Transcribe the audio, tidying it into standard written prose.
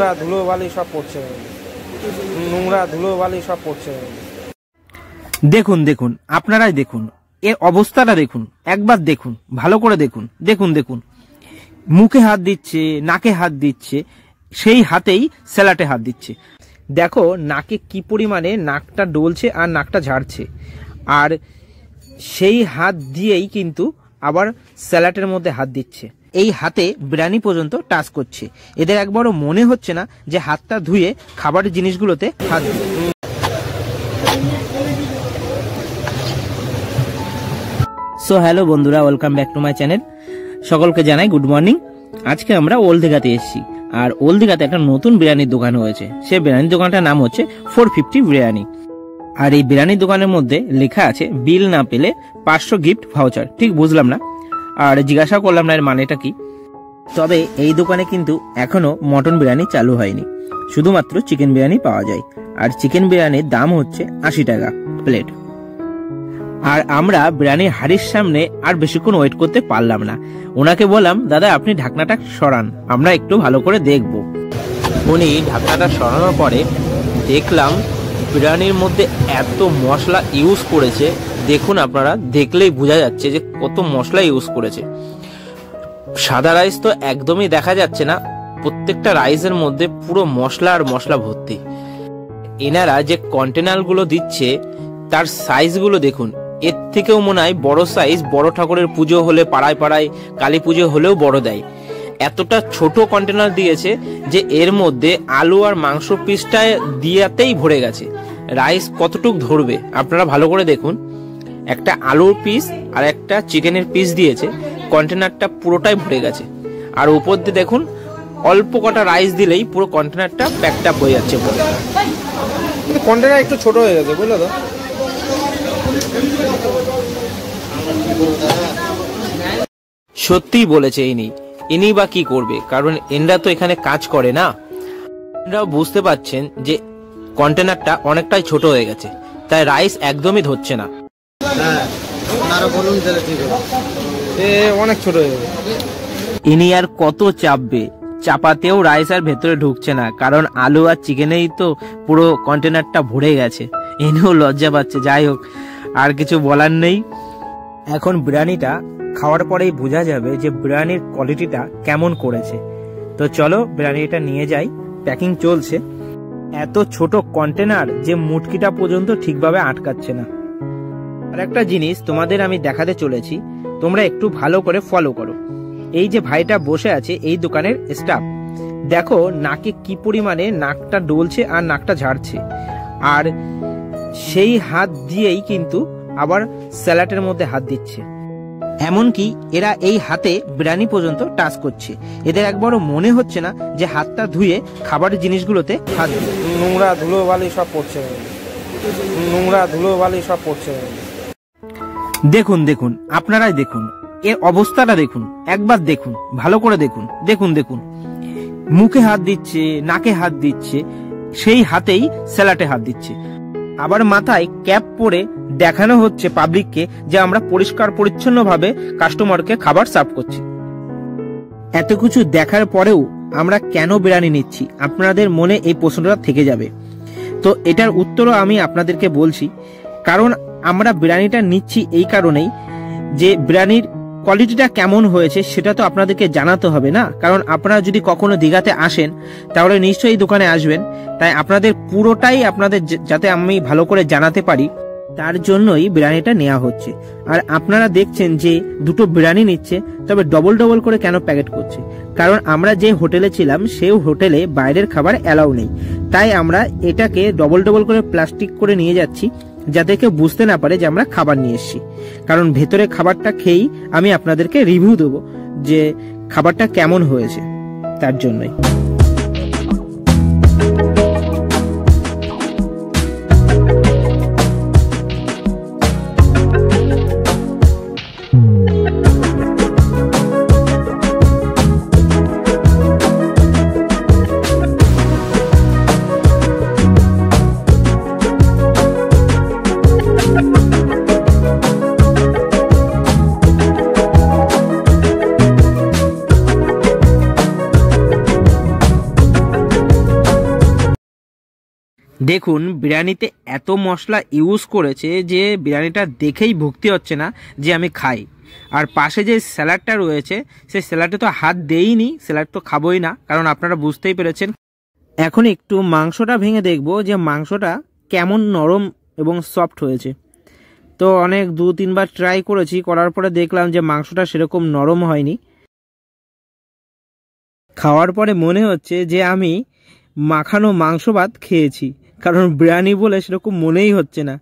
নোংরা ধুলোবালি সব পড়ছে, নোংরা ধুলোবালি সব পড়ছে। দেখুন দেখুন, আপনারাই দেখুন এর অবস্থাটা, দেখুন একবার দেখুন, ভালো করে দেখুন, দেখুন দেখুন, মুখে হাত দিচ্ছে, নাকে হাত দিচ্ছে, সেই হাতেই স্যালাটে হাত দিচ্ছে। দেখো নাকে কি পরিমাণে নাকটা ডলছে আর নাকটা ঝাড়ছে, আর সেই হাত দিয়েই কিন্তু আবার স্যালাটের মধ্যে হাত দিচ্ছে। এই হাতে বিরিয়ানি পর্যন্ত টাচ করছে। এদের একবারও মনে হচ্ছে না যে হাতটা ধুয়ে খাবারের জিনিসগুলোতে হাত দিচ্ছে। সো হ্যালো বন্ধুরা, welcome back to my channel. সকলকে জানাই গুড মর্নিং। আজকে আমরা ওল্ড দীঘাতে এসেছি, আর ওল্ড দীঘাতে একটা নতুন বিরিয়ানির দোকান হয়েছে। সেই বিরিয়ানির দোকানটার নাম হচ্ছে 450 বিরিয়ানি। আর এই বিরিয়ানির দোকানের মধ্যে লেখা আছে বিল না পেলে 500 গিফট ভাউচার। ঠিক বুঝলাম না, আর জিজ্ঞাসা করলাম না এর মানেটা কি। তবে এই দোকানে কিন্তু এখনো মটন বিরিয়ানি চালু হয়নি, শুধুমাত্র চিকেন বিরিয়ানি পাওয়া যায়। আর চিকেন বিরিয়ানির দাম হচ্ছে 80 টাকা প্লেট। আর আমরা বিরিয়ানির হাড়ির সামনে আর বেশিক্ষণ ওয়েট করতে পারলাম না। ওনাকে বললাম, দাদা আপনি ঢাকনাটা সরান, আমরা একটু ভালো করে দেখব। উনি ঢাকনাটা সরানোর পরে দেখলাম বিরিয়ানির মধ্যে এত মশলা ইউজ করেছে। দেখুন, আপনারা দেখলেই বোঝা যাচ্ছে যে কত মশলা ইউজ করেছে। সাদা রাইস তো একদমই দেখা যাচ্ছে না, প্রত্যেকটা রাইসের মধ্যে পুরো মশলা আর মশলা ভর্তি। এনারা যে কন্টেনারগুলো দিচ্ছে তার সাইজগুলো দেখুন, এর থেকেও মনে হয় বড় সাইজ বড় ঠাকুরের পুজো হলে, পাড়ায় পাড়ায় কালী পুজো হলেও বড় দেয়। এতটা ছোট কন্টেনার দিয়েছে যে এর মধ্যে আলু আর মাংস পিসটায় দিয়াতেই ভরে গেছে। রাইস কতটুক ধরবে আপনারা ভালো করে দেখুন। একটা আলুর পিস আর একটা চিকেনের পিস দিয়েছে, কন্টেনারটা পুরোটাই ভরে গেছে। আর উপর দিয়ে দেখুন অল্প কটা রাইস দিলেই পুরো কন্টেনারটা প্যাকড আপ হয়ে যাচ্ছে। কন্টেনার একটু ছোট হয়ে গেছে, বুঝলো তো। সত্যিই বলেছে ইনি বা কি করবে, কারণ এনরা তো এখানে কাজ করে না। এনরাও বুঝতে পারছেন যে কন্টেনারটা অনেকটাই ছোট হয়ে গেছে, তাই রাইস একদমই ধরছে না। অনেক ছোট হয়ে গেছে। ইনি আর কত চাপবে, চাপাতেও রাইস আর ভেতরে ঢুকছে না, কারণ আলু আর চিকেনেই তো পুরো কন্টেনারটা ভরে গেছে। এনেও লজ্জা পাচ্ছে। যাই হোক, আর কিছু বলার নেই। এখন বিরিয়ানিটা খাওয়ার পরেই বোঝা যাবে যে বিরিয়ানির কোয়ালিটিটা কেমন করেছে। তো চলো বিরিয়ানিটা নিয়ে যাই, প্যাকিং চলছে। এত ছোট কন্টেনার যে মুটকিটা পর্যন্ত ঠিকভাবে আটকাচ্ছে না। আর একটা জিনিস তোমাদের আমি দেখাতে চলেছি, তোমরা একটু ভালো করে ফলো করো। এই যে ভাইটা বসে আছে এই দোকানের স্টাফ, দেখো নাকে কি পরিমাণে নাকটা ডলছে আর নাকটা ঝাড়ছে, আর সেই হাত দিয়েই কিন্তু আবার স্যালাটের মধ্যে হাত দিচ্ছে। এমনকি এরা এই হাতে বিরিয়ানি পর্যন্ত টাচ করছে। এদের একবারও মনে হচ্ছে না যে হাতটা ধুয়ে খাবারের জিনিসগুলোতে হাত দিচ্ছে। নোংরা ধুলোবালি সব পড়ছে, নোংরা ধুলোবালি সব পড়ছে। দেখুন দেখুন, আপনারাই দেখুন এর অবস্থাটা, দেখুন একবার দেখুন, ভালো করে দেখুন, দেখুন দেখুন, মুখে হাত দিচ্ছে, নাকে হাত দিচ্ছে, সেই হাতেই স্যালাটে হাত দিচ্ছে। আবার মাথায় ক্যাপ পরে দেখানো হচ্ছে পাবলিককে যে আমরা পরিষ্কার পরিচ্ছন্ন ভাবে কাস্টমারকে খাবার সার্ভ করছি। এত কিছু দেখার পরেও আমরা কেন বিরিয়ানি নিচ্ছি, আপনাদের মনে এই প্রশ্নটা থেকে যাবে। তো এটার উত্তরও আমি আপনাদেরকে বলছি। কারণ আমরা বিরিয়ানিটা নিচ্ছি এই কারণেই যে বিরিয়ানির কোয়ালিটিটা কেমন হয়েছে সেটা তো আপনাদেরকে জানাতে হবে না। কারণ আপনারা যদি কখনো দীঘাতে আসেন তাহলে নিশ্চয়ই এই দোকানে আসবেন। তাই আপনাদের পুরোটাই আপনাদের যাতে আমি ভালো করে জানাতে পারি, তার জন্যই বিরিয়ানিটা নেওয়া হচ্ছে। আর আপনারা দেখছেন যে দুটো বিরিয়ানি নিচ্ছে, তবে ডবল ডবল করে কেন প্যাকেট করছে? কারণ আমরা যে হোটেলে ছিলাম সেই হোটেলে বাইরের খাবার অ্যালাউ নেই, তাই আমরা এটাকে ডবল ডবল করে প্লাস্টিক করে নিয়ে যাচ্ছি, যাতে কেউ বুঝতে না পারে যে আমরা খাবার নিয়ে এসেছি। কারণ ভেতরে খাবারটা খেয়েই আমি আপনাদেরকে রিভিউ দেবো যে খাবারটা কেমন হয়েছে, তার জন্যই। দেখুন বিরিয়ানিতে এত মশলা ইউজ করেছে যে বিরিয়ানিটা দেখেই ভুক্তি হচ্ছে না যে আমি খাই। আর পাশে যে স্যালাডটা রয়েছে সেই স্যালাডে তো হাত দেইনি, স্যালাড তো খাবোই না, কারণ আপনারা বুঝতেই পেরেছেন। এখন একটু মাংসটা ভেঙে দেখব যে মাংসটা কেমন নরম এবং সফট হয়েছে। তো অনেক 2-3 বার ট্রাই করেছি, করার পরে দেখলাম যে মাংসটা সেরকম নরম হয়নি। খাওয়ার পরে মনে হচ্ছে যে আমি মাখানো মাংস ভাত খেয়েছি, কারণ বিরিয়ানি বলে সেরকম মনেই হচ্ছে না।